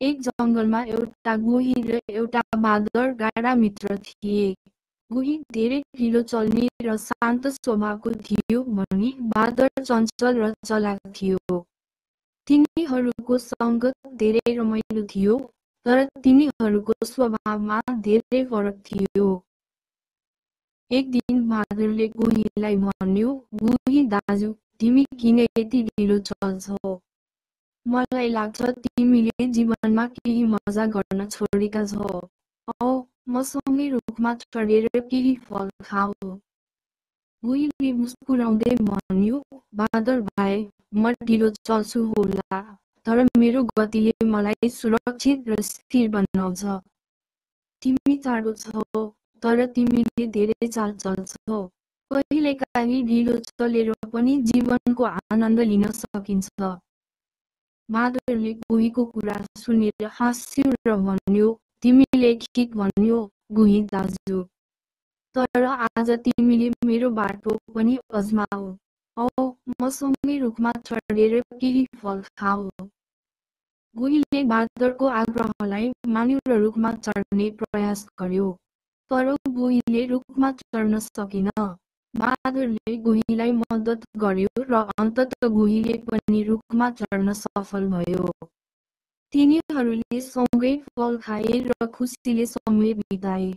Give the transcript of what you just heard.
एक जंगलमा एउटा गोही र एउटा बाँदर गाढा मित्र थिए। गोही धेरै ढिलो चल्ने र शान्त स्वभावको थियो भने बाँदर चञ्चल र चलाक थियो। तिनीहरूको सङ्गत धेरै रमाइलो थियो, तर तिनीहरूको स्वभावमा धेरै फरक थियो। एक दिन बाँदरले गोहीलाई भन्यो, गोही दाजु, तिमी किन यति ढिलो चल्छौ? मलाई लाग्छ तिमीले जीवनमा केही मजा गर्न छोडेका छौ। औ मसँगै रुखमा चढेर केही फल खाऊ। गोहीले मुस्कुराउँदै भन्यो, बाँदर भाइ, म ढिलो चल्छु होला, तर मेरो गतिले मलाई सुरक्षित र स्थिर बनाउँछ। तिमी चाँडो छौ, तर तिमीले धेरै चाल चल्छौ। कहिलेकाहीँ ढिलो चलेर पनि जीवनको आनन्द लिन सकिन्छ। बाँदरले गोहीको कुरा सुनेर हाँस्यो र भन्यो, तिमीले ठिक भन्यो, गोही दाजु। तर आज तिमीले मेरो बाटो पनि अजमाऊ। औ मसँगै रुखमा चढेर केही फल खाऊ। गोहीले बाँदरको आग्रहलाई मान्यो र रुखमा चढ्ने प्रयास गर्यो। तर गोहीले रुखमा चढ्न सकेन। बाँदरले गोहीलाई मद्दत गर्यो र अन्ततः गोहीले पनि रुखमा चढ्न सफल भयो। तिनीहरूले सँगै फल खाए र खुसीले समय बिताए।